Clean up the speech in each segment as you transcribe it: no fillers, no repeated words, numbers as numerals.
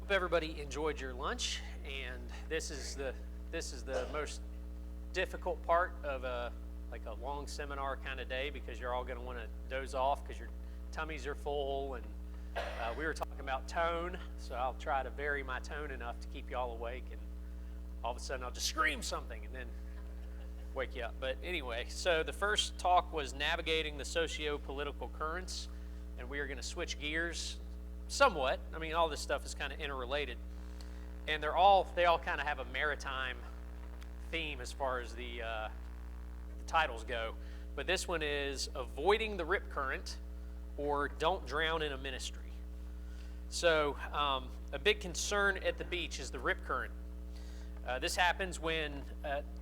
Hope everybody enjoyed your lunch, and this is the most difficult part of a long seminar kind of day, because you're all going to want to doze off because your tummies are full. And we were talking about tone, so I'll try to vary my tone enough to keep you all awake, and all of a sudden I'll just scream something and then wake you up. But anyway, so the first talk was navigating the socio-political currents, and we are going to switch gears somewhat. I mean, all this stuff is kind of interrelated, and they all kind of have a maritime theme as far as the titles go. But this one is Avoiding the Rip Current, or Don't Drown in a Ministry. So a big concern at the beach is the rip current. This happens when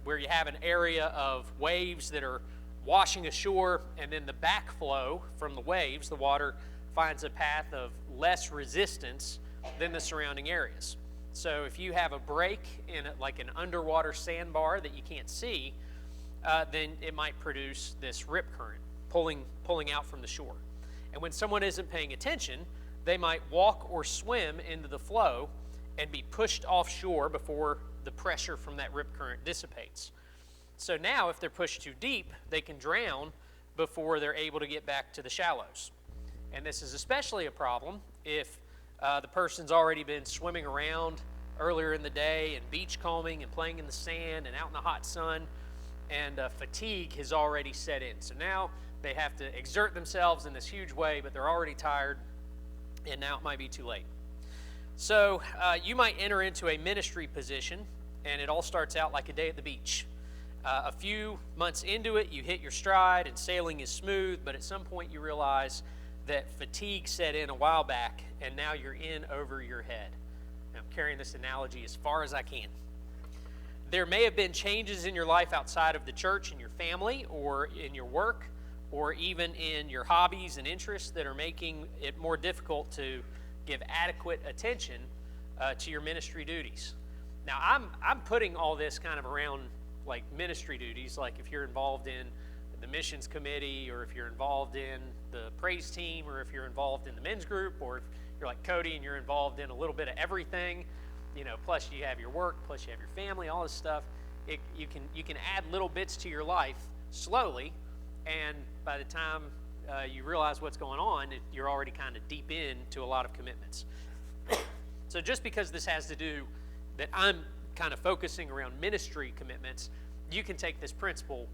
where you have an area of waves that are washing ashore, and then the backflow from the waves, the water finds a path of less resistance than the surrounding areas. So if you have a break in like an underwater sandbar that you can't see, then it might produce this rip current pulling out from the shore. And when someone isn't paying attention, they might walk or swim into the flow and be pushed offshore before the pressure from that rip current dissipates. So now if they're pushed too deep, they can drown before they're able to get back to the shallows. And this is especially a problem if the person's already been swimming around earlier in the day and beach combing and playing in the sand and out in the hot sun, and fatigue has already set in. So now they have to exert themselves in this huge way, but they're already tired, and now it might be too late. So you might enter into a ministry position, and it all starts out like a day at the beach. A few months into it, you hit your stride and sailing is smooth, but at some point you realize that fatigue set in a while back, and now you're in over your head. And I'm carrying this analogy as far as I can. There may have been changes in your life outside of the church, in your family, or in your work, or even in your hobbies and interests that are making it more difficult to give adequate attention to your ministry duties. Now, I'm putting all this kind of around like ministry duties, like if you're involved in the missions committee, or if you're involved in the praise team, or if you're involved in the men's group, or if you're like Cody and you're involved in a little bit of everything, plus you have your work, plus you have your family, all this stuff. You can add little bits to your life slowly, and by the time you realize what's going on, you're already kind of deep into a lot of commitments. So just because this has to do that I'm kind of focusing around ministry commitments, you can take these principles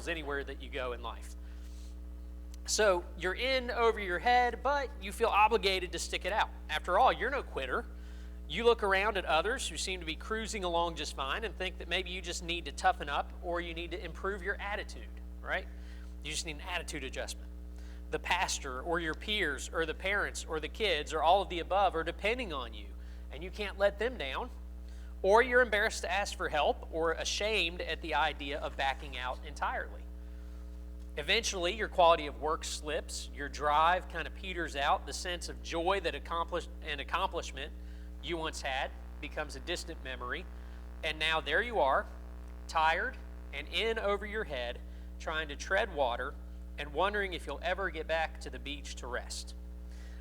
anywhere that you go in life. So you're in over your head, but you feel obligated to stick it out. After all, you're no quitter. You look around at others who seem to be cruising along just fine and think that maybe you just need to toughen up, or you need to improve your attitude, right? You just need an attitude adjustment. The pastor or your peers or the parents or the kids or all of the above are depending on you, and you can't let them down. Or you're embarrassed to ask for help, or ashamed at the idea of backing out entirely. Eventually, your quality of work slips, your drive kind of peters out, the sense of joy that accomplishment you once had becomes a distant memory, and now there you are, tired and in over your head, trying to tread water and wondering if you'll ever get back to the beach to rest.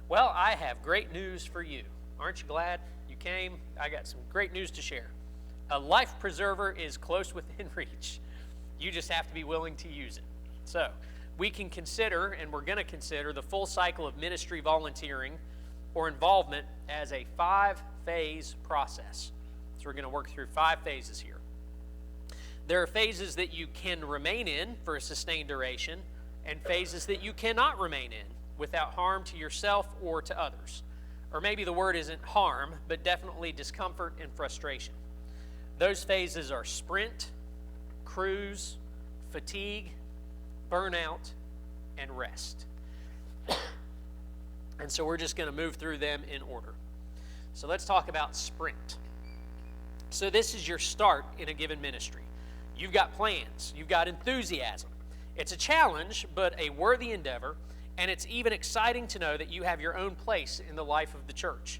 Well, I have great news for you. Aren't you glad you came? I got some great news to share. A life preserver is close within reach. You just have to be willing to use it. So we can consider, and we're going to consider, the full cycle of ministry volunteering or involvement as a 5-phase process. So we're going to work through 5 phases here. There are phases that you can remain in for a sustained duration, and phases that you cannot remain in without harm to yourself or to others. Or maybe the word isn't harm, but definitely discomfort and frustration. Those phases are sprint, cruise, fatigue, burnout, and rest. And so we're just going to move through them in order. So let's talk about sprint. So this is your start in a given ministry. You've got plans. You've got enthusiasm. It's a challenge, but a worthy endeavor, and it's even exciting to know that you have your own place in the life of the church.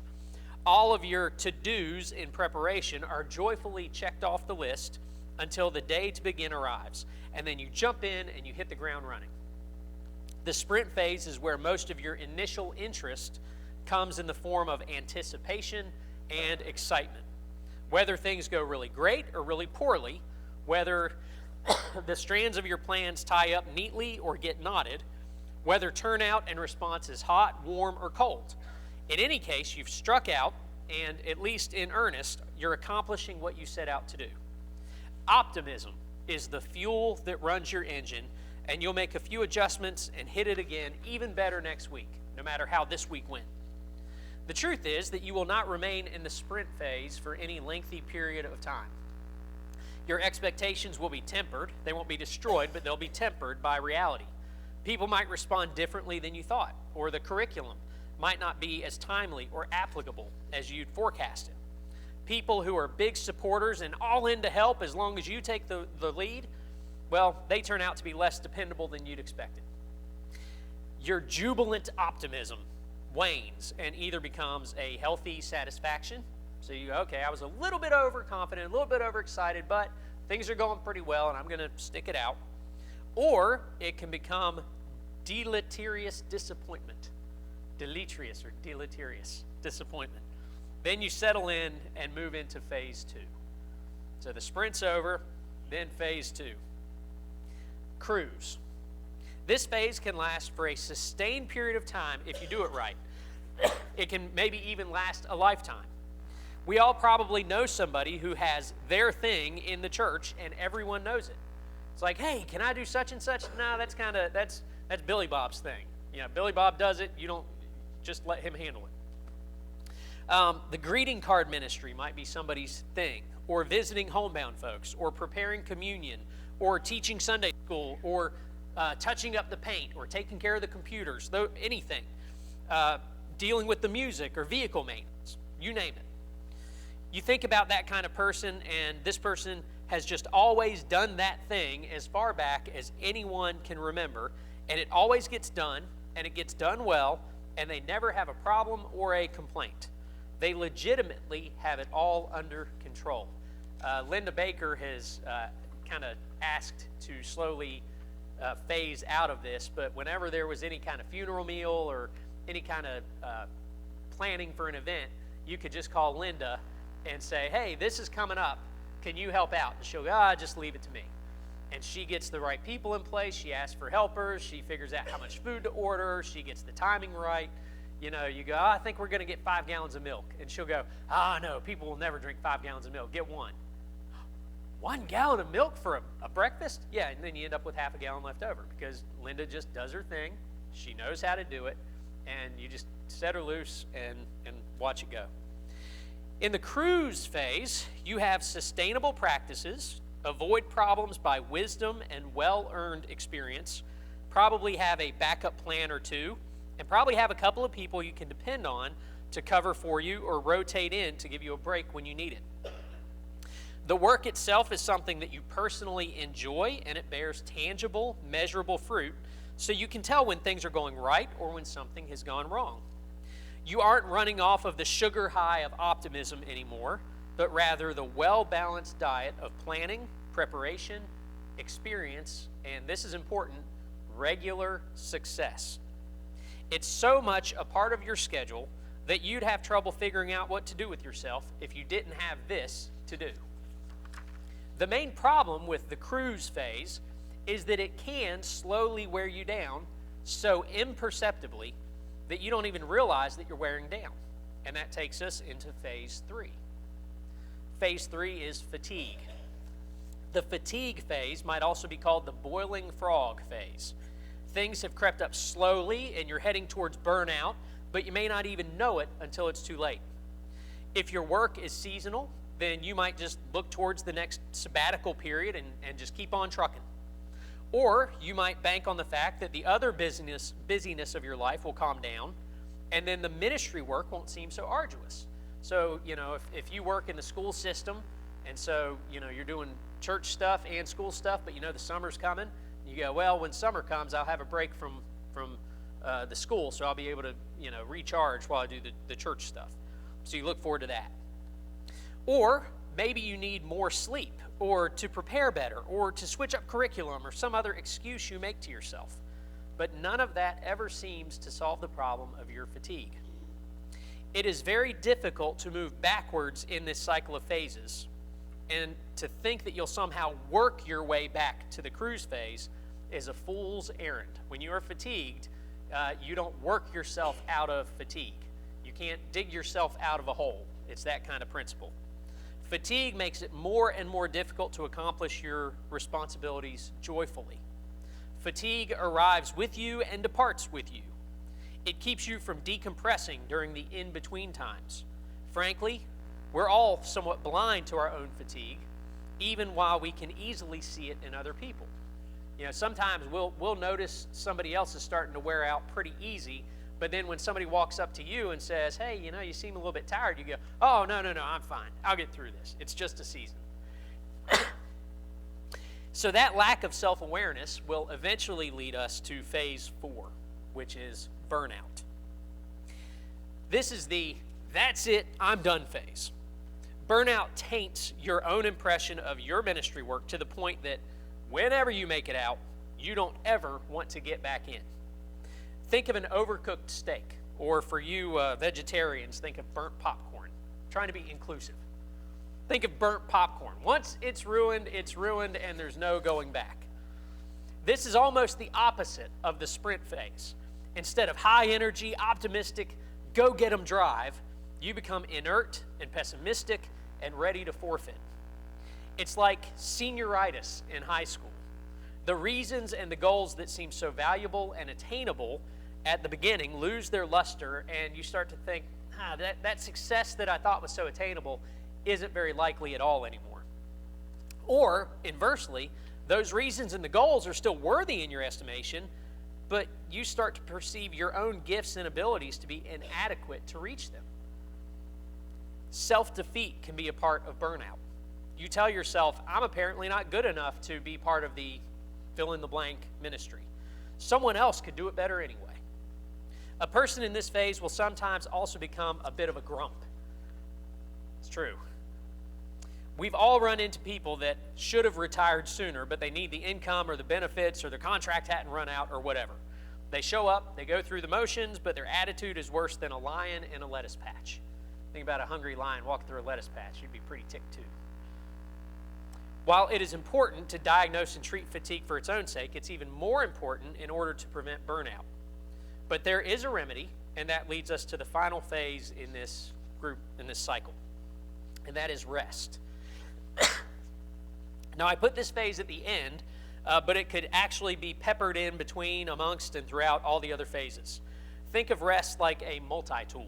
All of your to-dos in preparation are joyfully checked off the list until the day to begin arrives, and then you jump in and you hit the ground running. The sprint phase is where most of your initial interest comes in the form of anticipation and excitement. Whether things go really great or really poorly, whether the strands of your plans tie up neatly or get knotted, whether turnout and response is hot, warm, or cold. In any case, you've struck out, and at least in earnest, you're accomplishing what you set out to do. Optimism is the fuel that runs your engine, and you'll make a few adjustments and hit it again even better next week, no matter how this week went. The truth is that you will not remain in the sprint phase for any lengthy period of time. Your expectations will be tempered. They won't be destroyed, but they'll be tempered by reality. People might respond differently than you thought, or the curriculum might not be as timely or applicable as you'd forecasted. People who are big supporters and all in to help as long as you take the lead, well, they turn out to be less dependable than you'd expected. Your jubilant optimism wanes and either becomes a healthy satisfaction. So you go, okay, I was a little bit overconfident, a little bit overexcited, but things are going pretty well and I'm going to stick it out. Or it can become deleterious disappointment. Deleterious disappointment. Then you settle in and move into phase 2. So the sprint's over, then phase 2. Cruise. This phase can last for a sustained period of time if you do it right. It can maybe even last a lifetime. We all probably know somebody who has their thing in the church and everyone knows it. It's like, hey, can I do such and such? No, that's Billy Bob's thing. Billy Bob does it. You don't just let him handle it. The greeting card ministry might be somebody's thing, or visiting homebound folks, or preparing communion, or teaching Sunday school, or touching up the paint, or taking care of the computers, anything. Dealing with the music or vehicle maintenance, you name it. You think about that kind of person, and this person has just always done that thing as far back as anyone can remember, and it always gets done, and it gets done well, and they never have a problem or a complaint. They legitimately have it all under control. Linda Baker has kind of asked to slowly phase out of this, but whenever there was any kind of funeral meal or any kind of planning for an event, you could just call Linda and say, hey, this is coming up. Can you help out? And she'll go, just leave it to me. And she gets the right people in place. She asks for helpers. She figures out how much food to order. She gets the timing right. You go, I think we're going to get 5 gallons of milk. And she'll go, no, people will never drink 5 gallons of milk. Get 1. 1 gallon of milk for a breakfast? Yeah, and then you end up with half a gallon left over because Linda just does her thing. She knows how to do it. And you just set her loose and watch it go. In the cruise phase, you have sustainable practices, avoid problems by wisdom and well-earned experience, probably have a backup plan or two, and probably have a couple of people you can depend on to cover for you or rotate in to give you a break when you need it. The work itself is something that you personally enjoy, and it bears tangible, measurable fruit, so you can tell when things are going right or when something has gone wrong. You aren't running off of the sugar high of optimism anymore, but rather the well-balanced diet of planning, preparation, experience, and this is important, regular success. It's so much a part of your schedule that you'd have trouble figuring out what to do with yourself if you didn't have this to do. The main problem with the cruise phase is that it can slowly wear you down so imperceptibly that you don't even realize that you're wearing down. And that takes us into phase 3. Phase 3 is fatigue. The fatigue phase might also be called the boiling frog phase. Things have crept up slowly and you're heading towards burnout, but you may not even know it until it's too late. If your work is seasonal, then you might just look towards the next sabbatical period and just keep on trucking. Or you might bank on the fact that the other busyness of your life will calm down, and then the ministry work won't seem so arduous. So, if you work in the school system, and so, you're doing church stuff and school stuff, but the summer's coming, you go, well, when summer comes, I'll have a break from the school, so I'll be able to, recharge while I do the church stuff. So you look forward to that. Or maybe you need more sleep, or to prepare better, or to switch up curriculum, or some other excuse you make to yourself. But none of that ever seems to solve the problem of your fatigue. it is very difficult to move backwards in this cycle of phases, and to think that you'll somehow work your way back to the cruise phase is a fool's errand. When you are fatigued, you don't work yourself out of fatigue. You can't dig yourself out of a hole. It's that kind of principle. Fatigue makes it more and more difficult to accomplish your responsibilities joyfully. Fatigue arrives with you and departs with you. It keeps you from decompressing during the in-between times. Frankly, we're all somewhat blind to our own fatigue, even while we can easily see it in other people. You know, sometimes we'll notice somebody else is starting to wear out pretty easy, but then when somebody walks up to you and says, hey, you know, you seem a little bit tired, you go, oh, no, I'm fine. I'll get through this. It's just a season. So that lack of self-awareness will eventually lead us to phase 4, which is burnout. This is the that's it, I'm done phase. Burnout taints your own impression of your ministry work to the point that whenever you make it out, you don't ever want to get back in. Think of an overcooked steak, or for you vegetarians, think of burnt popcorn. I'm trying to be inclusive. Think of burnt popcorn. Once it's ruined, and there's no going back. This is almost the opposite of the sprint phase. Instead of high energy, optimistic, go-get-em drive, you become inert and pessimistic and ready to forfeit. It's like senioritis in high school. The reasons and the goals that seem so valuable and attainable at the beginning lose their luster, and you start to think, that success that I thought was so attainable isn't very likely at all anymore. Or, inversely, those reasons and the goals are still worthy in your estimation, but you start to perceive your own gifts and abilities to be inadequate to reach them. Self-defeat can be a part of burnout. You tell yourself, I'm apparently not good enough to be part of the fill-in-the-blank ministry. Someone else could do it better anyway. A person in this phase will sometimes also become a bit of a grump. It's true. We've all run into people that should have retired sooner, but they need the income or the benefits or their contract hadn't run out or whatever. They show up, they go through the motions, but their attitude is worse than a lion in a lettuce patch. Think about a hungry lion walking through a lettuce patch. You'd be pretty ticked too. While it is important to diagnose and treat fatigue for its own sake, it's even more important in order to prevent burnout. But there is a remedy, and that leads us to the final phase in this group, in this cycle, and that is rest. Now, I put this phase at the end, but it could actually be peppered in between, amongst, and throughout all the other phases. Think of rest like a multi-tool.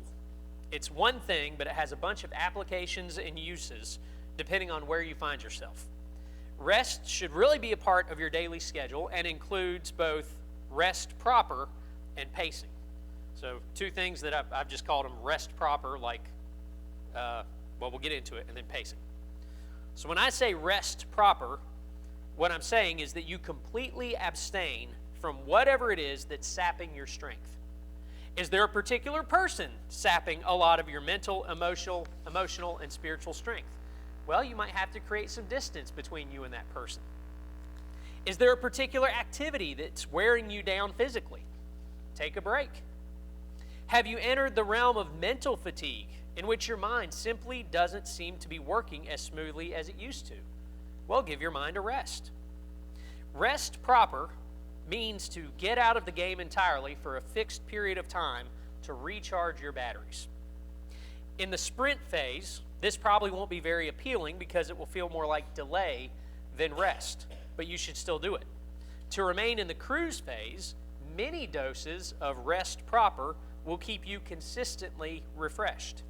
It's one thing, but it has a bunch of applications and uses depending on where you find yourself. Rest should really be a part of your daily schedule and includes both rest proper and pacing. So two things that I've just called them rest proper, like, we'll get into it, and then pacing. So when I say rest proper, what I'm saying is that you completely abstain from whatever it is that's sapping your strength. Is there a particular person sapping a lot of your mental, emotional, and spiritual strength? Well, you might have to create some distance between you and that person. Is there a particular activity that's wearing you down physically? Take a break. Have you entered the realm of mental fatigue, in which your mind simply doesn't seem to be working as smoothly as it used to? Well, give your mind a rest. Rest proper means to get out of the game entirely for a fixed period of time to recharge your batteries. In the sprint phase, this probably won't be very appealing because it will feel more like delay than rest, but you should still do it. To remain in the cruise phase, many doses of rest proper will keep you consistently refreshed.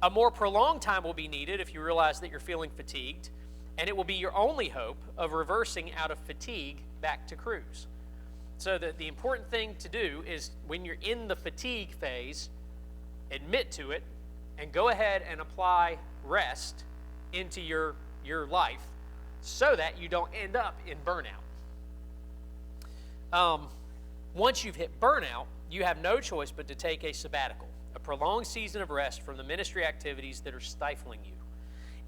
A more prolonged time will be needed if you realize that you're feeling fatigued, and it will be your only hope of reversing out of fatigue back to cruise. So the important thing to do is when you're in the fatigue phase, admit to it, and go ahead and apply rest into your life so that you don't end up in burnout. Once you've hit burnout, you have no choice but to take a sabbatical, a prolonged season of rest from the ministry activities that are stifling you.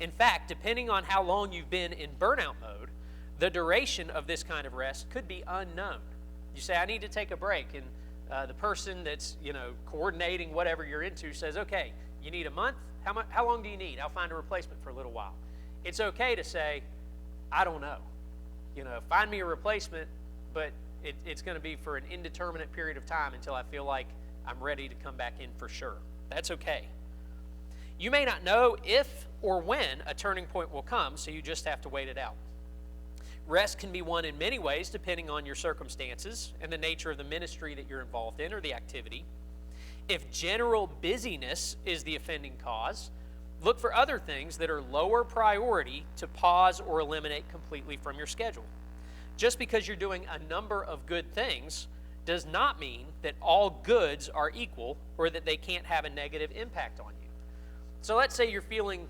In fact, depending on how long you've been in burnout mode, the duration of this kind of rest could be unknown. You say, I need to take a break, and the person that's, coordinating whatever you're into says, okay, you need a month? How long do you need? I'll find a replacement for a little while. It's okay to say, I don't know. Find me a replacement, but it's going to be for an indeterminate period of time until I feel like I'm ready to come back in for sure. That's okay. You may not know if or when a turning point will come, so you just have to wait it out. Rest can be won in many ways depending on your circumstances and the nature of the ministry that you're involved in or the activity. If general busyness is the offending cause, look for other things that are lower priority to pause or eliminate completely from your schedule. Just because you're doing a number of good things does not mean that all goods are equal or that they can't have a negative impact on you. So let's say you're feeling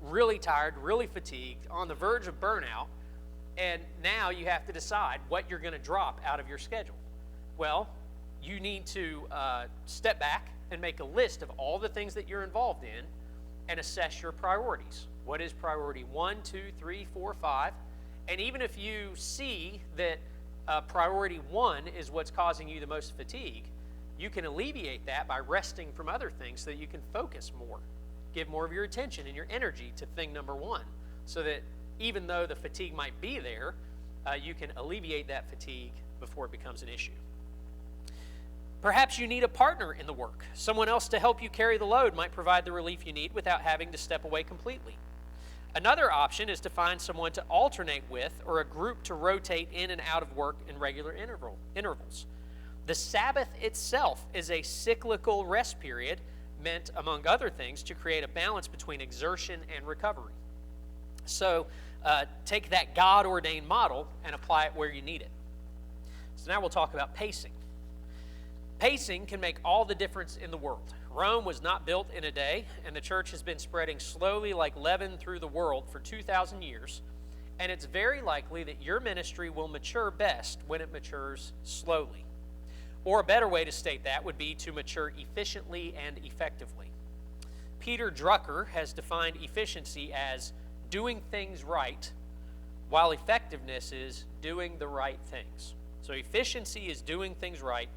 really tired, really fatigued, on the verge of burnout, and now you have to decide what you're going to drop out of your schedule. Well, you need to step back and make a list of all the things that you're involved in and assess your priorities. What is priority 1, 2, 3, 4, 5? And even if you see that priority 1 is what's causing you the most fatigue, you can alleviate that by resting from other things so that you can focus more, give more of your attention and your energy to thing number 1, so that even though the fatigue might be there, you can alleviate that fatigue before it becomes an issue. Perhaps you need a partner in the work. Someone else to help you carry the load might provide the relief you need without having to step away completely. Another option is to find someone to alternate with or a group to rotate in and out of work in regular intervals. The Sabbath itself is a cyclical rest period meant, among other things, to create a balance between exertion and recovery. So take that God-ordained model and apply it where you need it. So now we'll talk about pacing. Pacing can make all the difference in the world. Rome was not built in a day, and the church has been spreading slowly like leaven through the world for 2,000 years, and it's very likely that your ministry will mature best when it matures slowly. Or a better way to state that would be to mature efficiently and effectively. Peter Drucker has defined efficiency as doing things right, while effectiveness is doing the right things. So efficiency is doing things right.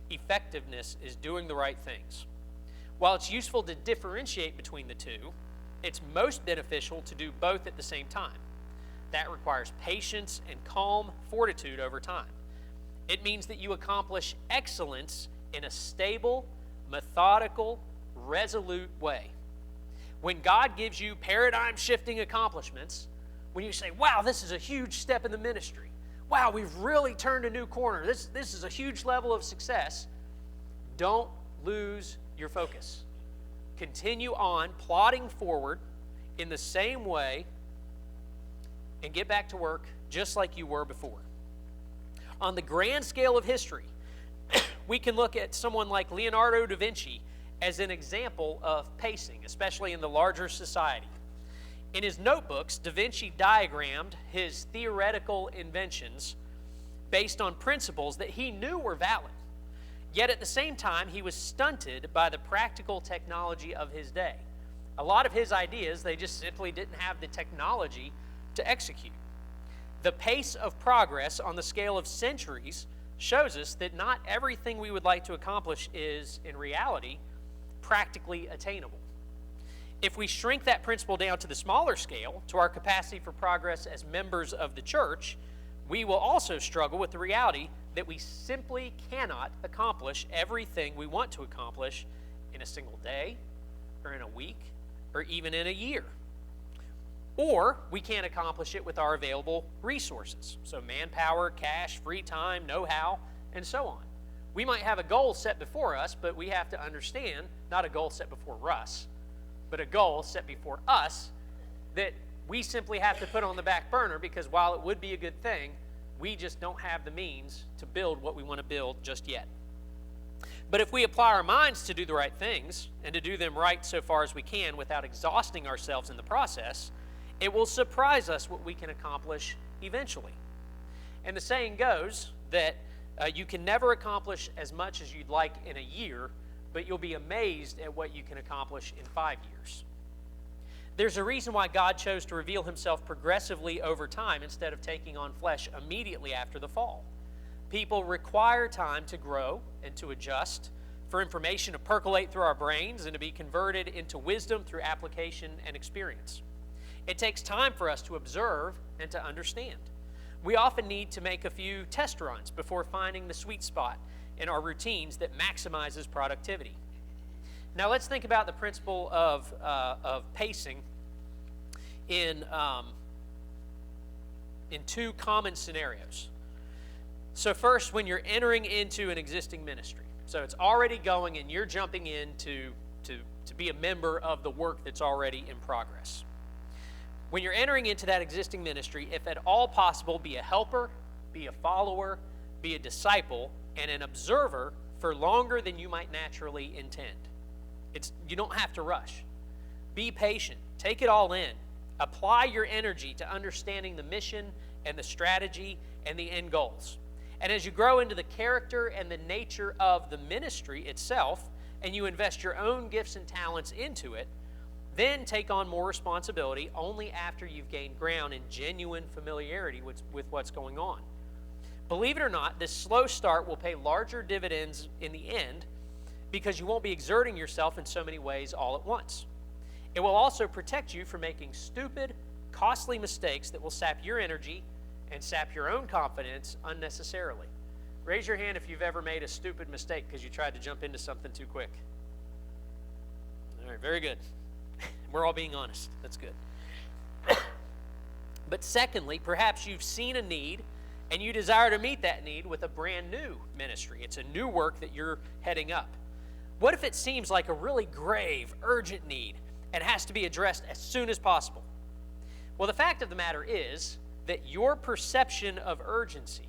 Effectiveness is doing the right things. While it's useful to differentiate between the two, it's most beneficial to do both at the same time. That requires patience and calm fortitude over time. It means that you accomplish excellence in a stable, methodical, resolute way. When God gives you paradigm-shifting accomplishments, when you say, wow, this is a huge step in the ministry, wow, we've really turned a new corner, this is a huge level of success, don't lose your focus. Continue on plodding forward in the same way and get back to work just like you were before. On the grand scale of history, we can look at someone like Leonardo da Vinci as an example of pacing, especially in the larger society. In his notebooks, Da Vinci diagrammed his theoretical inventions based on principles that he knew were valid. Yet at the same time, he was stunted by the practical technology of his day. A lot of his ideas, they just simply didn't have the technology to execute. The pace of progress on the scale of centuries shows us that not everything we would like to accomplish is, in reality, practically attainable. If we shrink that principle down to the smaller scale, to our capacity for progress as members of the church, we will also struggle with the reality that we simply cannot accomplish everything we want to accomplish in a single day, or in a week, or even in a year. Or we can't accomplish it with our available resources. So manpower, cash, free time, know-how, and so on. We might have a goal set before us, but we have to understand, not a goal set before us, but a goal set before us that we simply have to put on the back burner, because while it would be a good thing, we just don't have the means to build what we want to build just yet. But if we apply our minds to do the right things, and to do them right so far as we can without exhausting ourselves in the process, it will surprise us what we can accomplish eventually. And the saying goes that you can never accomplish as much as you'd like in a year, but you'll be amazed at what you can accomplish in 5 years. There's a reason why God chose to reveal himself progressively over time instead of taking on flesh immediately after the fall. people require time to grow and to adjust, for information to percolate through our brains and to be converted into wisdom through application and experience. It takes time for us to observe and to understand. We often need to make a few test runs before finding the sweet spot in our routines that maximizes productivity. Now let's think about the principle of pacing in two common scenarios. So first, when you're entering into an existing ministry, so it's already going and you're jumping in to be a member of the work that's already in progress. When you're entering into that existing ministry, if at all possible, be a helper, be a follower, be a disciple, and an observer for longer than you might naturally intend. You don't have to rush. Be patient. Take it all in. Apply your energy to understanding the mission and the strategy and the end goals. And as you grow into the character and the nature of the ministry itself, and you invest your own gifts and talents into it, then take on more responsibility only after you've gained ground in genuine familiarity with what's going on. Believe it or not, this slow start will pay larger dividends in the end because you won't be exerting yourself in so many ways all at once. It will also protect you from making stupid, costly mistakes that will sap your energy and sap your own confidence unnecessarily. Raise your hand if you've ever made a stupid mistake because you tried to jump into something too quick. All right, very good. We're all being honest. That's good. But secondly, perhaps you've seen a need and you desire to meet that need with a brand new ministry. It's a new work that you're heading up. What if it seems like a really grave, urgent need and has to be addressed as soon as possible? Well, the fact of the matter is that your perception of urgency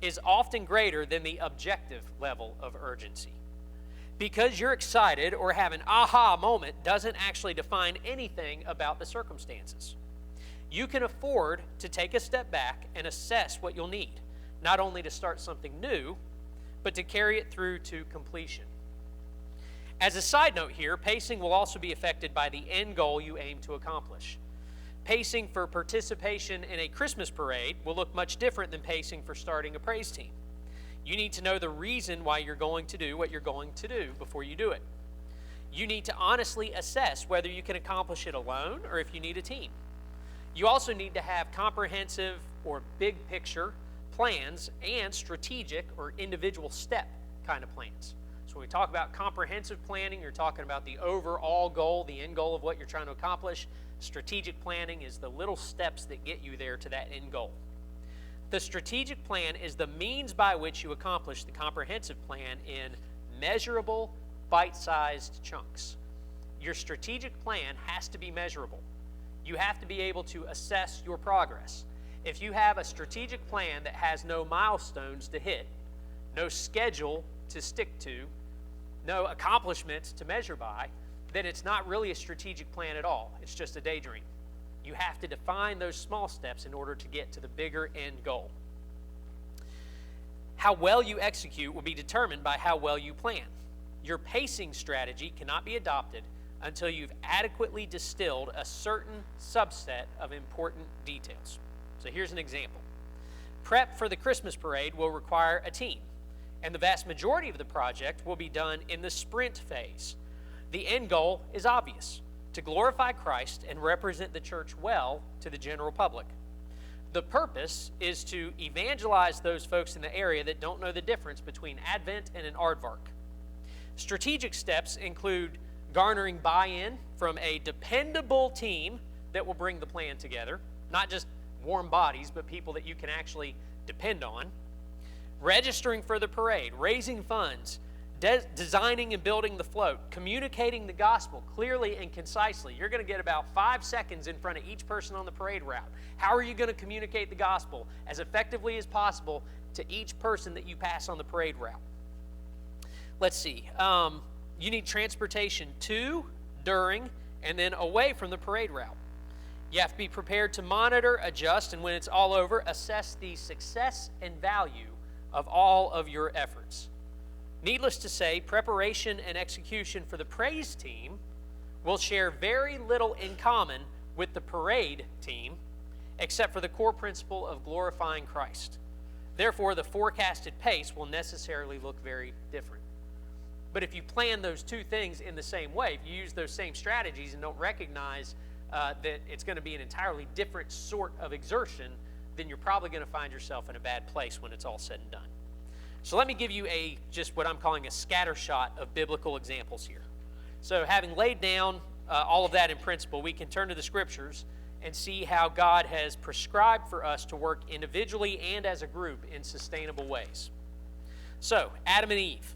is often greater than the objective level of urgency. Because you're excited or have an aha moment doesn't actually define anything about the circumstances. You can afford to take a step back and assess what you'll need, not only to start something new, but to carry it through to completion. As a side note here, pacing will also be affected by the end goal you aim to accomplish. Pacing for participation in a Christmas parade will look much different than pacing for starting a praise team. You need to know the reason why you're going to do what you're going to do before you do it. You need to honestly assess whether you can accomplish it alone or if you need a team. You also need to have comprehensive or big picture plans and strategic or individual step kind of plans. So when we talk about comprehensive planning, you're talking about the overall goal, the end goal of what you're trying to accomplish. Strategic planning is the little steps that get you there to that end goal. The strategic plan is the means by which you accomplish the comprehensive plan in measurable, bite-sized chunks. Your strategic plan has to be measurable. You have to be able to assess your progress. If you have a strategic plan that has no milestones to hit, no schedule to stick to, no accomplishments to measure by, then it's not really a strategic plan at all. It's just a daydream. You have to define those small steps in order to get to the bigger end goal. How well you execute will be determined by how well you plan. Your pacing strategy cannot be adopted until you've adequately distilled a certain subset of important details. So here's an example. Prep for the Christmas parade will require a team, and the vast majority of the project will be done in the sprint phase. The end goal is obvious: to glorify Christ and represent the church well to the general public. The purpose is to evangelize those folks in the area that don't know the difference between Advent and an aardvark. Strategic steps include garnering buy-in from a dependable team that will bring the plan together, not just warm bodies, but people that you can actually depend on. Registering for the parade, raising funds, designing and building the float, communicating the gospel clearly and concisely. You're going to get about 5 seconds in front of each person on the parade route. How are you going to communicate the gospel as effectively as possible to each person that you pass on the parade route? Let's see. You need transportation to, during, and then away from the parade route. You have to be prepared to monitor, adjust, and when it's all over, assess the success and value of all of your efforts. Needless to say, preparation and execution for the praise team will share very little in common with the parade team, except for the core principle of glorifying Christ. Therefore, the forecasted pace will necessarily look very different. But if you plan those two things in the same way, if you use those same strategies and don't recognize that it's going to be an entirely different sort of exertion, then you're probably going to find yourself in a bad place when it's all said and done. So let me give you just what I'm calling a scatter shot of biblical examples here. So having laid down all of that in principle, we can turn to the scriptures and see how God has prescribed for us to work individually and as a group in sustainable ways. So, Adam and Eve.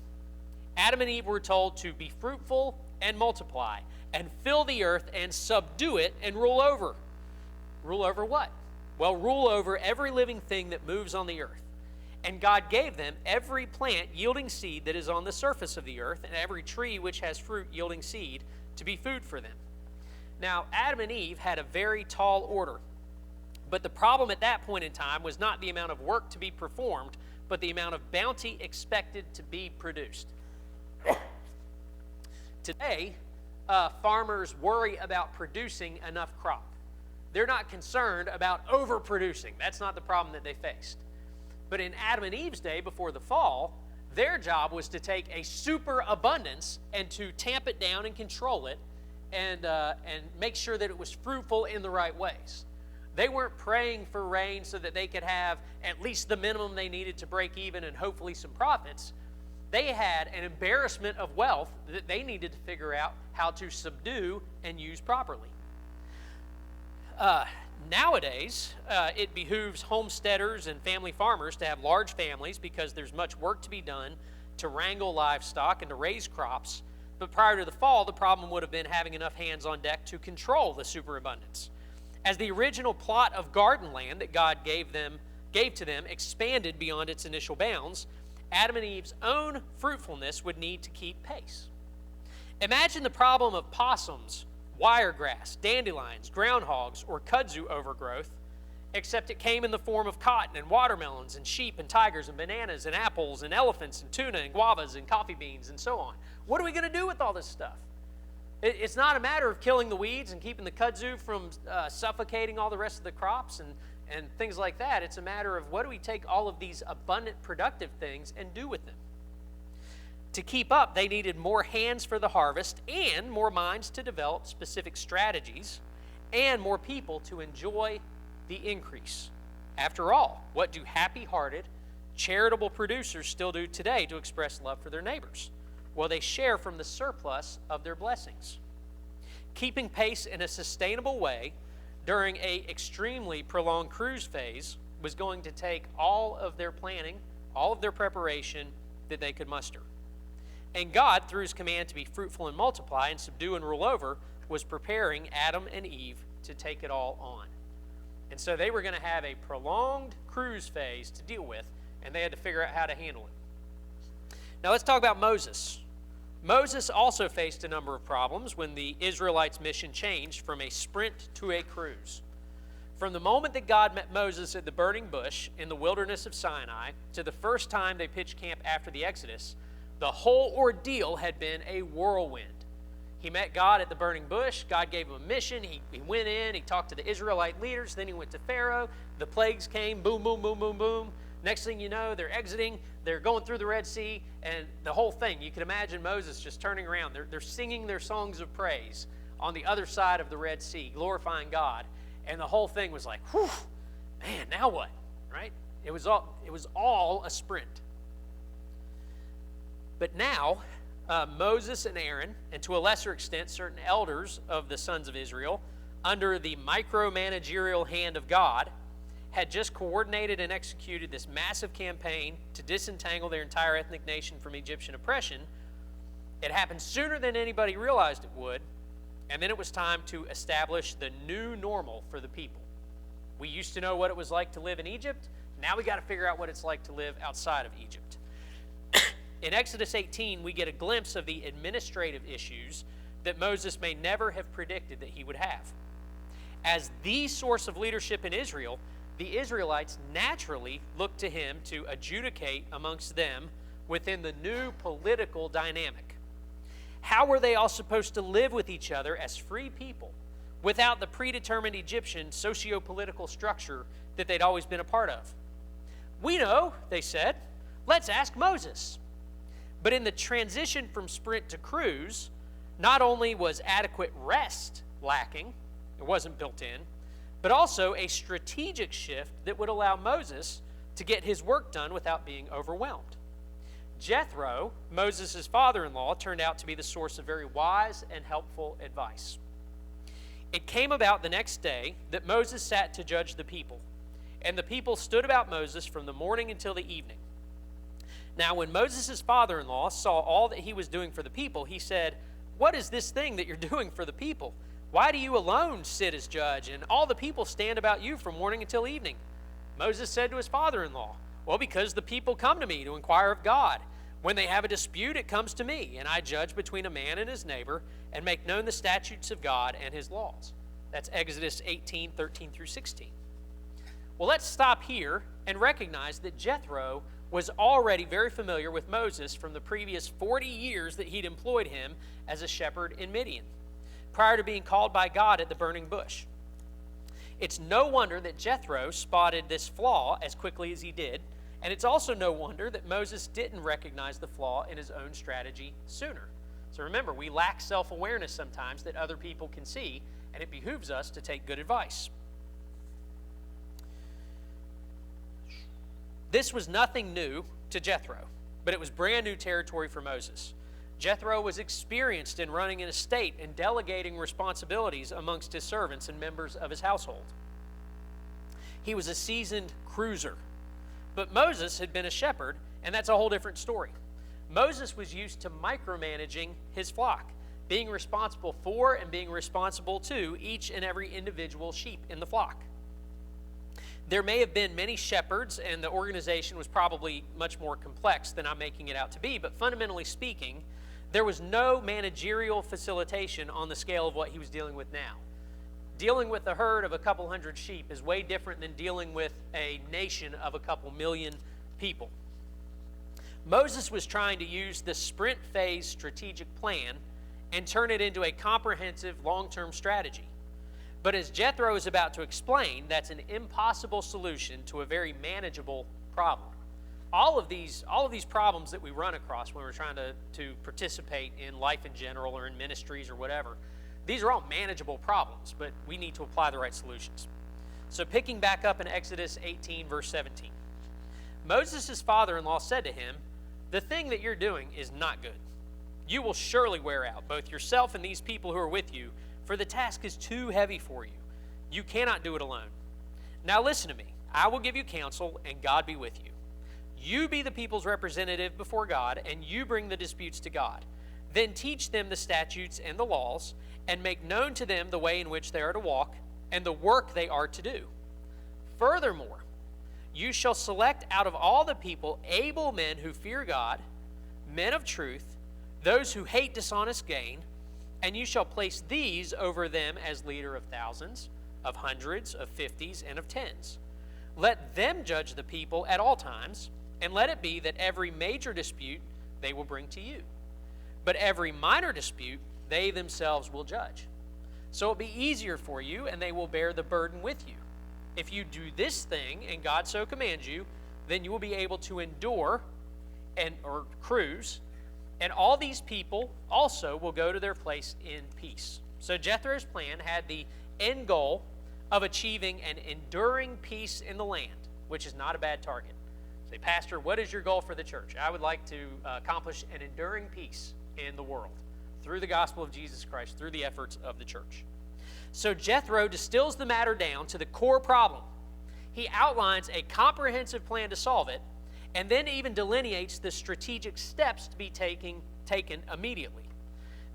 Adam and Eve were told to be fruitful and multiply and fill the earth and subdue it and rule over. Rule over what? Well, rule over every living thing that moves on the earth. And God gave them every plant yielding seed that is on the surface of the earth and every tree which has fruit yielding seed to be food for them. Now, Adam and Eve had a very tall order. But the problem at that point in time was not the amount of work to be performed, but the amount of bounty expected to be produced. Today, farmers worry about producing enough crop. They're not concerned about overproducing. That's not the problem that they faced. But in Adam and Eve's day, before the fall, their job was to take a superabundance and to tamp it down and control it and make sure that it was fruitful in the right ways. They weren't praying for rain so that they could have at least the minimum they needed to break even and hopefully some profits. They had an embarrassment of wealth that they needed to figure out how to subdue and use properly. Nowadays, it behooves homesteaders and family farmers to have large families because there's much work to be done to wrangle livestock and to raise crops. But prior to the fall, the problem would have been having enough hands on deck to control the superabundance. As the original plot of garden land that God gave to them expanded beyond its initial bounds, Adam and Eve's own fruitfulness would need to keep pace. Imagine the problem of possums, wiregrass, dandelions, groundhogs, or kudzu overgrowth, except it came in the form of cotton and watermelons and sheep and tigers and bananas and apples and elephants and tuna and guavas and coffee beans and so on. What are we going to do with all this stuff? It's not a matter of killing the weeds and keeping the kudzu from suffocating all the rest of the crops and things like that. It's a matter of what do we take all of these abundant, productive things and do with them? To keep up, they needed more hands for the harvest and more minds to develop specific strategies and more people to enjoy the increase. After all, what do happy-hearted, charitable producers still do today to express love for their neighbors? Well, they share from the surplus of their blessings. Keeping pace in a sustainable way during an extremely prolonged cruise phase was going to take all of their planning, all of their preparation that they could muster. And God, through his command to be fruitful and multiply and subdue and rule over, was preparing Adam and Eve to take it all on. And so they were going to have a prolonged cruise phase to deal with, and they had to figure out how to handle it. Now let's talk about Moses. Moses also faced a number of problems when the Israelites' mission changed from a sprint to a cruise. From the moment that God met Moses at the burning bush in the wilderness of Sinai to the first time they pitched camp after the Exodus, the whole ordeal had been a whirlwind. He met God at the burning bush. God gave him a mission. He went in. He talked to the Israelite leaders. Then he went to Pharaoh. The plagues came. Boom, boom, boom, boom, boom. Next thing you know, they're exiting. They're going through the Red Sea. And the whole thing, you can imagine Moses just turning around. They're singing their songs of praise on the other side of the Red Sea, glorifying God. And the whole thing was like, whew, man, now what? Right? It was all a sprint. But now, Moses and Aaron, and to a lesser extent, certain elders of the sons of Israel, under the micromanagerial hand of God, had just coordinated and executed this massive campaign to disentangle their entire ethnic nation from Egyptian oppression. It happened sooner than anybody realized it would, and then it was time to establish the new normal for the people. We used to know what it was like to live in Egypt. Now we got to figure out what it's like to live outside of Egypt. In Exodus 18, we get a glimpse of the administrative issues that Moses may never have predicted that he would have. As the source of leadership in Israel, the Israelites naturally looked to him to adjudicate amongst them within the new political dynamic. How were they all supposed to live with each other as free people without the predetermined Egyptian socio-political structure that they'd always been a part of? "We know," they said. "Let's ask Moses." But in the transition from sprint to cruise, not only was adequate rest lacking, it wasn't built in, but also a strategic shift that would allow Moses to get his work done without being overwhelmed. Jethro, Moses' father-in-law, turned out to be the source of very wise and helpful advice. It came about the next day that Moses sat to judge the people, and the people stood about Moses from the morning until the evening. Now, when Moses' father-in-law saw all that he was doing for the people, he said, "What is this thing that you're doing for the people? Why do you alone sit as judge, and all the people stand about you from morning until evening?" Moses said to his father-in-law, "Well, because the people come to me to inquire of God. When they have a dispute, it comes to me, and I judge between a man and his neighbor and make known the statutes of God and his laws." That's Exodus 18:13 through 16. Well, let's stop here and recognize that Jethro was already very familiar with Moses from the previous 40 years that he'd employed him as a shepherd in Midian, prior to being called by God at the burning bush. It's no wonder that Jethro spotted this flaw as quickly as he did, and it's also no wonder that Moses didn't recognize the flaw in his own strategy sooner. So remember, we lack self-awareness sometimes that other people can see, and it behooves us to take good advice. This was nothing new to Jethro, but it was brand new territory for Moses. Jethro was experienced in running an estate and delegating responsibilities amongst his servants and members of his household. He was a seasoned cruiser, but Moses had been a shepherd, and that's a whole different story. Moses was used to micromanaging his flock, being responsible for and being responsible to each and every individual sheep in the flock. There may have been many shepherds, and the organization was probably much more complex than I'm making it out to be, but fundamentally speaking, there was no managerial facilitation on the scale of what he was dealing with now. Dealing with a herd of a couple hundred sheep is way different than dealing with a nation of a couple million people. Moses was trying to use the sprint phase strategic plan and turn it into a comprehensive long-term strategy. But as Jethro is about to explain, that's an impossible solution to a very manageable problem. All of these problems that we run across when we're trying to participate in life in general or in ministries or whatever, these are all manageable problems, but we need to apply the right solutions. So picking back up in Exodus 18, verse 17, Moses' father-in-law said to him, "The thing that you're doing is not good. You will surely wear out, both yourself and these people who are with you, for the task is too heavy for you. You cannot do it alone. Now listen to me. I will give you counsel, and God be with you. You be the people's representative before God, and you bring the disputes to God. Then teach them the statutes and the laws, and make known to them the way in which they are to walk, and the work they are to do. Furthermore, you shall select out of all the people able men who fear God, men of truth, those who hate dishonest gain, and you shall place these over them as leader of thousands, of hundreds, of fifties, and of tens. Let them judge the people at all times, and let it be that every major dispute they will bring to you. But every minor dispute they themselves will judge. So it'll be easier for you, and they will bear the burden with you. If you do this thing, and God so commands you, then you will be able to endure or cruise, and all these people also will go to their place in peace." So Jethro's plan had the end goal of achieving an enduring peace in the land, which is not a bad target. Say, "Pastor, what is your goal for the church?" I would like to accomplish an enduring peace in the world through the gospel of Jesus Christ, through the efforts of the church. So Jethro distills the matter down to the core problem. He outlines a comprehensive plan to solve it, and then even delineates the strategic steps to be taken immediately.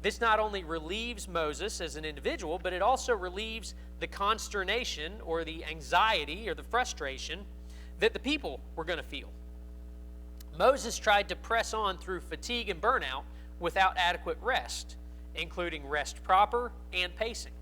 This not only relieves Moses as an individual, but it also relieves the consternation or the anxiety or the frustration that the people were going to feel. Moses tried to press on through fatigue and burnout without adequate rest, including rest proper and pacing.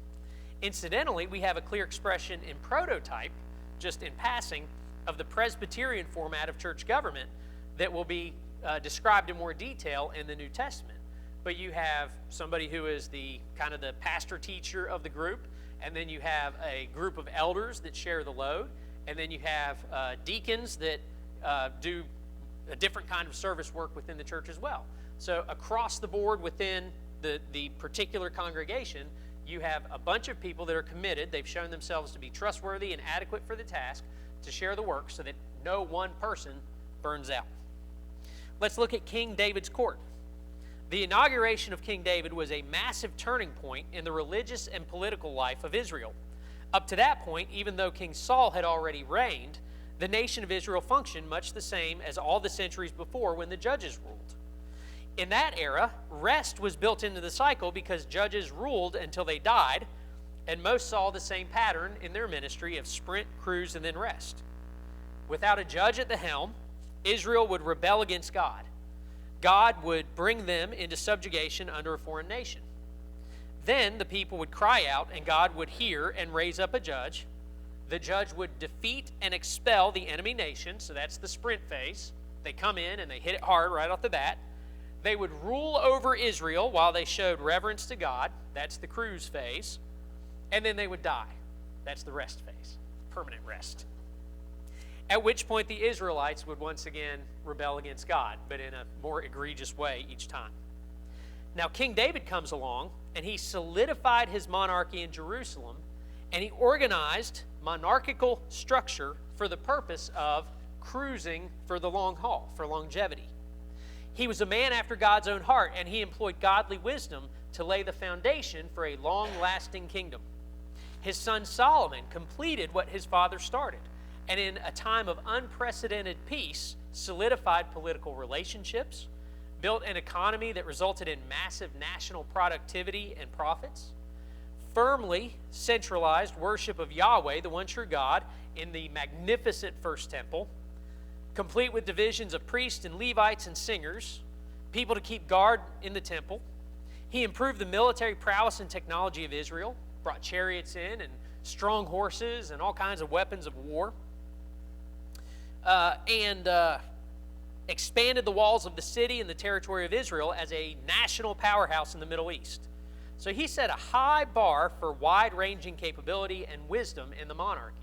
Incidentally, we have a clear expression in prototype, just in passing, of the Presbyterian format of church government that will be described in more detail in the New Testament. But you have somebody who is the kind of the pastor teacher of the group, and then you have a group of elders that share the load, and then you have deacons that do a different kind of service work within the church as well. So across the board within the particular congregation, you have a bunch of people that are committed. They've shown themselves to be trustworthy and adequate for the task to share the work so that no one person burns out. Let's look at King David's court. The inauguration of King David was a massive turning point in the religious and political life of Israel. Up to that point, even though King Saul had already reigned, the nation of Israel functioned much the same as all the centuries before when the judges ruled. In that era, rest was built into the cycle because judges ruled until they died, and most saw the same pattern in their ministry of sprint, cruise, and then rest. Without a judge at the helm, Israel would rebel against God. God would bring them into subjugation under a foreign nation. Then the people would cry out, and God would hear and raise up a judge. The judge would defeat and expel the enemy nation, so that's the sprint phase. They come in and they hit it hard right off the bat. They would rule over Israel while they showed reverence to God. That's the cruise phase. And then they would die. That's the rest phase, permanent rest. At which point the Israelites would once again rebel against God, but in a more egregious way each time. Now King David comes along, and he solidified his monarchy in Jerusalem, and he organized monarchical structure for the purpose of cruising for the long haul, for longevity. He was a man after God's own heart, and he employed godly wisdom to lay the foundation for a long-lasting kingdom. His son Solomon completed what his father started, and in a time of unprecedented peace, solidified political relationships, built an economy that resulted in massive national productivity and profits, firmly centralized worship of Yahweh, the one true God, in the magnificent First Temple, complete with divisions of priests and Levites and singers, people to keep guard in the temple. He improved the military prowess and technology of Israel, brought chariots in and strong horses and all kinds of weapons of war, and expanded the walls of the city and the territory of Israel as a national powerhouse in the Middle East. So he set a high bar for wide-ranging capability and wisdom in the monarchy.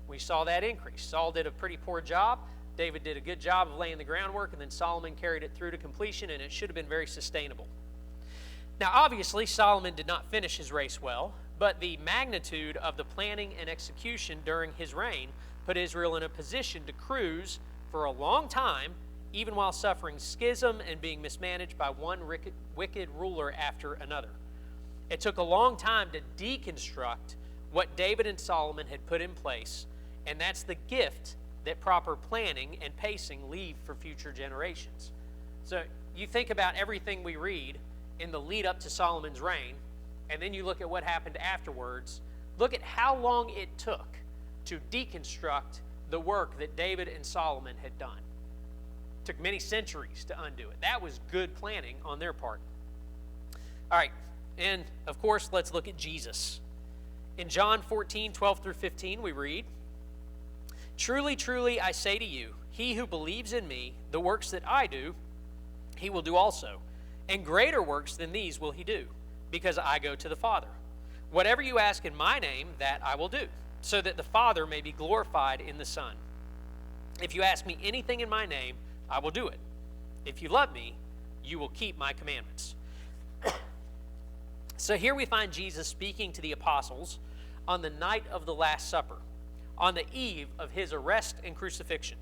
We saw that increase. Saul did a pretty poor job. David did a good job of laying the groundwork, and then Solomon carried it through to completion, and it should have been very sustainable. Now, obviously, Solomon did not finish his race well, but the magnitude of the planning and execution during his reign put Israel in a position to cruise for a long time, even while suffering schism and being mismanaged by one wicked ruler after another. It took a long time to deconstruct what David and Solomon had put in place, and that's the gift that proper planning and pacing leave for future generations. So you think about everything we read in the lead up to Solomon's reign, and then you look at what happened afterwards. Look at how long it took to deconstruct the work that David and Solomon had done. It took many centuries to undo it. That was good planning on their part. All right, and of course, let's look at Jesus. In John 14:12 through 15, we read, "Truly, truly, I say to you, he who believes in me, the works that I do, he will do also. And greater works than these will he do, because I go to the Father. Whatever you ask in my name, that I will do, so that the Father may be glorified in the Son. If you ask me anything in my name, I will do it. If you love me, you will keep my commandments." So here we find Jesus speaking to the apostles on the night of the Last Supper, on the eve of his arrest and crucifixion.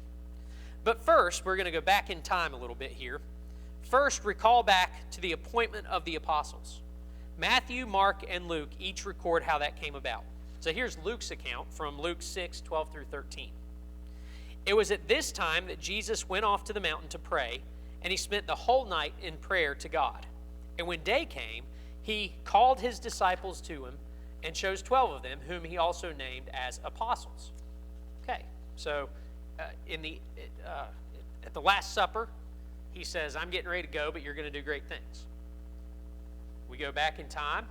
But first, we're going to go back in time a little bit here. First, recall back to the appointment of the apostles. Matthew, Mark, and Luke each record how that came about. So here's Luke's account from Luke 6:12 through 13. "It was at this time that Jesus went off to the mountain to pray, and he spent the whole night in prayer to God. And when day came, he called his disciples to him and chose 12 of them, whom he also named as apostles." Okay, so at the Last Supper, he says, "I'm getting ready to go, but you're going to do great things." We go back in time.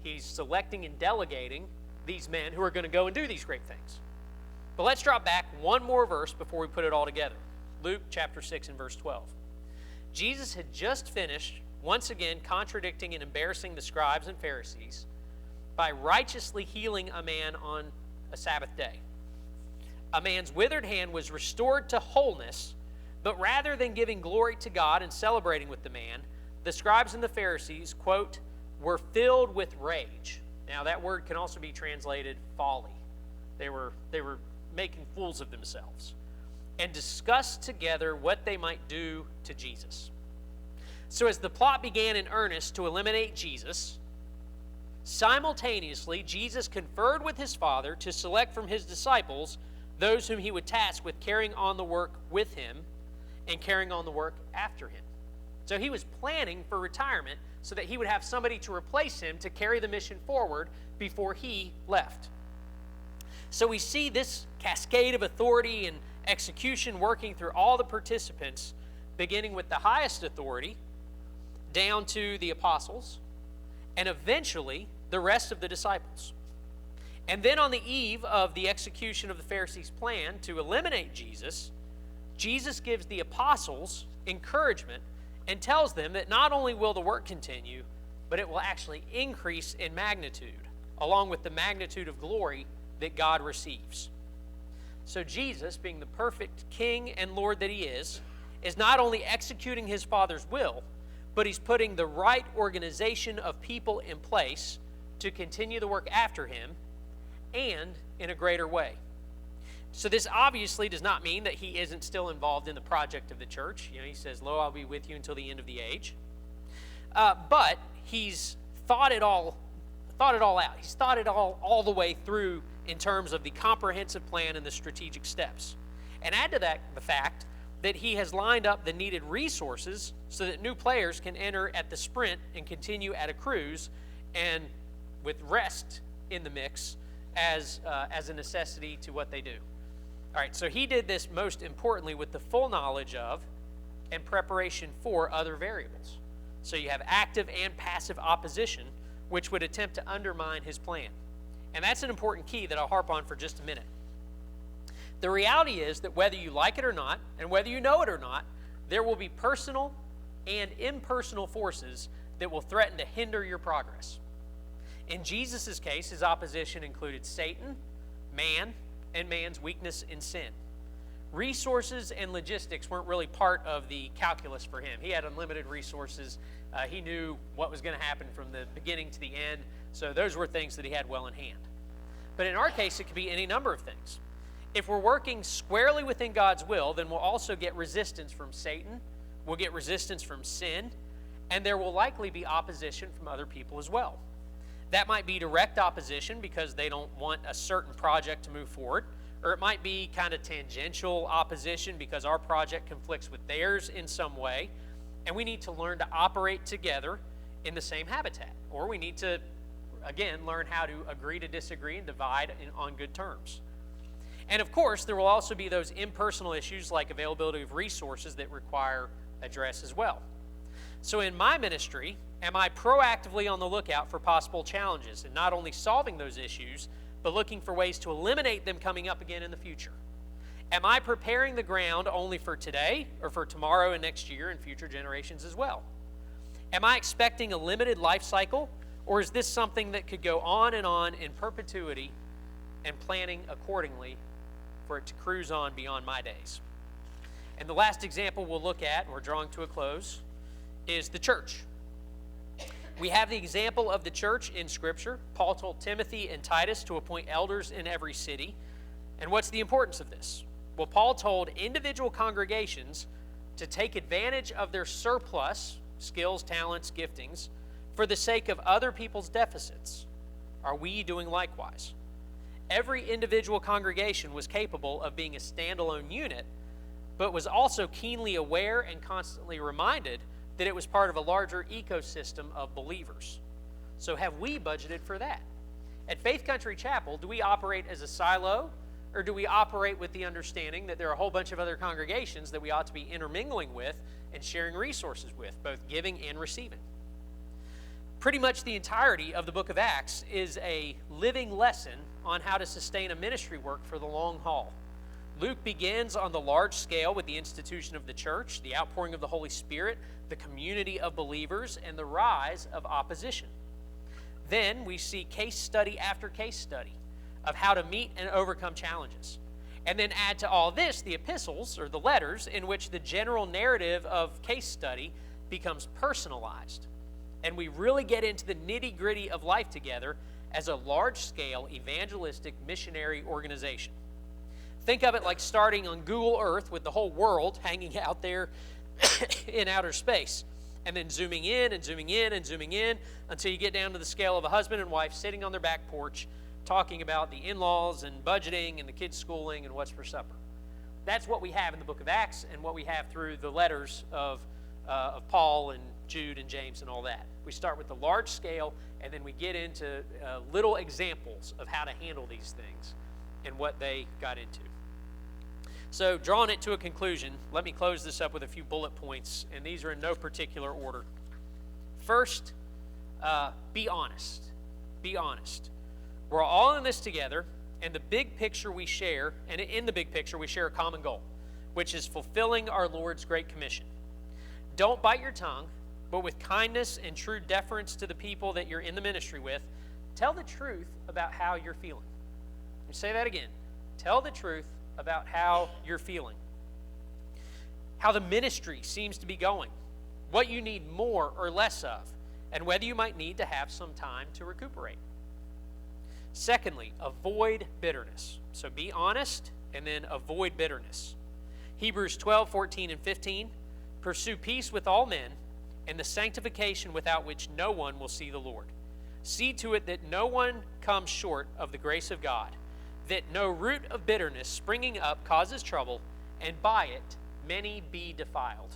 He's selecting and delegating these men who are going to go and do these great things. But let's drop back one more verse before we put it all together. Luke chapter 6 and verse 12. Jesus had just finished, once again, contradicting and embarrassing the scribes and Pharisees by righteously healing a man on a Sabbath day. a man's withered hand was restored to wholeness, but rather than giving glory to God and celebrating with the man, the scribes and the Pharisees, quote, were filled with rage. Now that word can also be translated folly. They were making fools of themselves, and discussed together what they might do to Jesus. So as the plot began in earnest to eliminate Jesus, simultaneously Jesus conferred with his Father to select from his disciples those whom he would task with carrying on the work with him and carrying on the work after him. So he was planning for retirement so that he would have somebody to replace him to carry the mission forward before he left. So we see this cascade of authority and execution working through all the participants, beginning with the highest authority down to the apostles, and eventually the rest of the disciples. And then on the eve of the execution of the Pharisees' plan to eliminate Jesus, Jesus gives the apostles encouragement and tells them that not only will the work continue, but it will actually increase in magnitude, along with the magnitude of glory that God receives. So Jesus, being the perfect King and Lord that he is not only executing his Father's will, but he's putting the right organization of people in place to continue the work after him, and in a greater way. So this obviously does not mean that he isn't still involved in the project of the church. He says, "Lo, I'll be with you until the end of the age." But he's thought it all out. He's thought it all the way through in terms of the comprehensive plan and the strategic steps. And add to that the fact that he has lined up the needed resources so that new players can enter at the sprint and continue at a cruise, and with rest in the mix as a necessity to what they do. All right, so he did this most importantly with the full knowledge of and preparation for other variables. So you have active and passive opposition, which would attempt to undermine his plan. And that's an important key that I'll harp on for just a minute. The reality is that whether you like it or not, and whether you know it or not, there will be personal and impersonal forces that will threaten to hinder your progress. In Jesus' case, his opposition included Satan, man, and man's weakness in sin. Resources and logistics weren't really part of the calculus for him. He had unlimited resources. He knew what was going to happen from the beginning to the end, so those were things that he had well in hand. But in our case, it could be any number of things. If we're working squarely within God's will, then we'll also get resistance from Satan, we'll get resistance from sin, and there will likely be opposition from other people as well. That might be direct opposition because they don't want a certain project to move forward, or it might be kind of tangential opposition because our project conflicts with theirs in some way, and we need to learn to operate together in the same habitat. Or we need to, again, learn how to agree to disagree and divide on good terms. And of course, there will also be those impersonal issues like availability of resources that require address as well. So in my ministry, am I proactively on the lookout for possible challenges and not only solving those issues, but looking for ways to eliminate them coming up again in the future? Am I preparing the ground only for today or for tomorrow and next year and future generations as well? Am I expecting a limited life cycle, or is this something that could go on in perpetuity, and planning accordingly for it to cruise on beyond my days? And the last example we'll look at, and we're drawing to a close, is the church. We have the example of the church in Scripture. Paul told Timothy and Titus to appoint elders in every city. And what's the importance of this? Well, Paul told individual congregations to take advantage of their surplus, skills, talents, giftings, for the sake of other people's deficits. Are we doing likewise? Every individual congregation was capable of being a standalone unit, but was also keenly aware and constantly reminded that it was part of a larger ecosystem of believers. So have we budgeted for that? At Faith Country Chapel, do we operate as a silo, or do we operate with the understanding that there are a whole bunch of other congregations that we ought to be intermingling with and sharing resources with, both giving and receiving? Pretty much the entirety of the book of Acts is a living lesson on how to sustain a ministry work for the long haul. Luke begins on the large scale with the institution of the church, the outpouring of the Holy Spirit, the community of believers, and the rise of opposition. Then we see case study after case study of how to meet and overcome challenges. And then add to all this the epistles, or the letters, in which the general narrative of case study becomes personalized. And we really get into the nitty-gritty of life together as a large-scale evangelistic missionary organization. Think of it like starting on Google Earth with the whole world hanging out there in outer space, and then zooming in and zooming in and zooming in until you get down to the scale of a husband and wife sitting on their back porch talking about the in-laws and budgeting and the kids' schooling and what's for supper. That's what we have in the book of Acts and what we have through the letters of Paul and Jude and James and all that. We start with the large scale, and then we get into little examples of how to handle these things and what they got into. So, drawing it to a conclusion, let me close this up with a few bullet points, and these are in no particular order. First, be honest. Be honest. We're all in this together, and the big picture we share, and in the big picture we share a common goal, which is fulfilling our Lord's Great Commission. Don't bite your tongue, but with kindness and true deference to the people that you're in the ministry with, tell the truth about how you're feeling. Let me say that again. Tell the truth about how you're feeling. How the ministry seems to be going. What you need more or less of, and whether you might need to have some time to recuperate. Secondly, avoid bitterness. So be honest and then avoid bitterness. Hebrews 12, 14, and 15. Pursue peace with all men and the sanctification without which no one will see the Lord. See to it that no one comes short of the grace of God, that no root of bitterness springing up causes trouble, and by it many be defiled.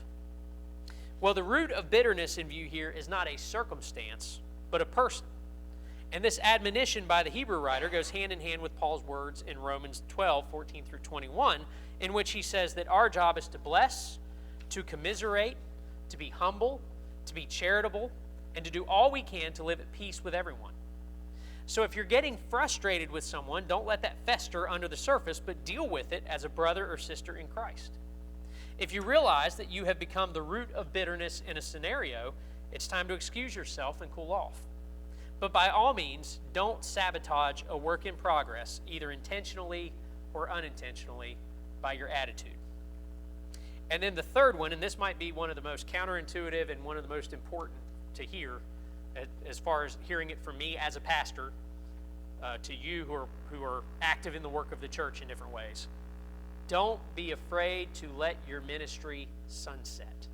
Well, the root of bitterness in view here is not a circumstance, but a person. And this admonition by the Hebrew writer goes hand in hand with Paul's words in Romans 12, 14 through 21, in which he says that our job is to bless, to commiserate, to be humble, to be charitable, and to do all we can to live at peace with everyone. So if you're getting frustrated with someone, don't let that fester under the surface, but deal with it as a brother or sister in Christ. If you realize that you have become the root of bitterness in a scenario, it's time to excuse yourself and cool off. But by all means, don't sabotage a work in progress, either intentionally or unintentionally, by your attitude. And then the third one, and this might be one of the most counterintuitive and one of the most important to hear, as far as hearing it from me as a pastor, to you who are active in the work of the church in different ways. Don't be afraid to let your ministry sunset.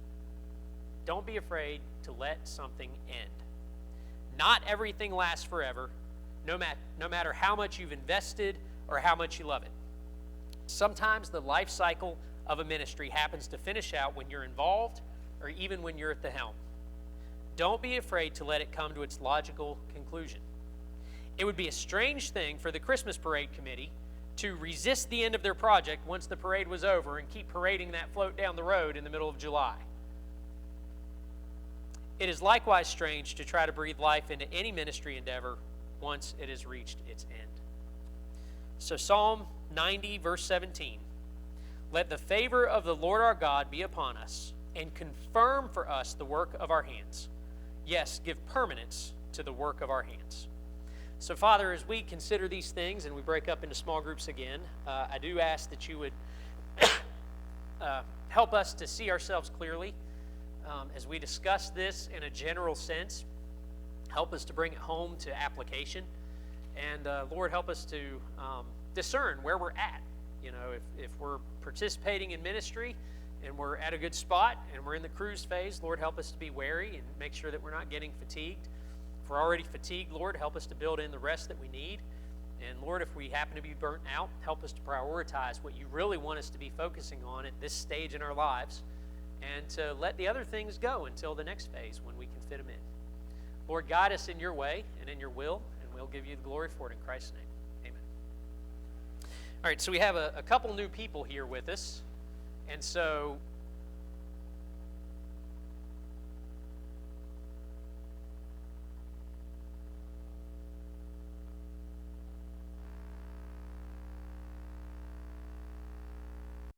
Don't be afraid to let something end. Not everything lasts forever, no matter how much you've invested or how much you love it. Sometimes the life cycle of a ministry happens to finish out when you're involved or even when you're at the helm. Don't be afraid to let it come to its logical conclusion. It would be a strange thing for the Christmas parade committee to resist the end of their project once the parade was over and keep parading that float down the road in the middle of July. It is likewise strange to try to breathe life into any ministry endeavor once it has reached its end. So Psalm 90, verse 17. Let the favor of the Lord our God be upon us, and confirm for us the work of our hands. Yes, give permanence to the work of our hands. So, Father, as we consider these things and we break up into small groups again, I do ask that you would help us to see ourselves clearly as we discuss this in a general sense. Help us to bring it home to application. And, Lord, help us to discern where we're at. You know, if we're participating in ministry and we're at a good spot and we're in the cruise phase, Lord, help us to be wary and make sure that we're not getting fatigued. If we're already fatigued, Lord, help us to build in the rest that we need. And Lord, if we happen to be burnt out, help us to prioritize what you really want us to be focusing on at this stage in our lives, and to let the other things go until the next phase when we can fit them in. Lord, guide us in your way and in your will, and we'll give you the glory for it in Christ's name. Amen. All right, so we have a couple new people here with us. And so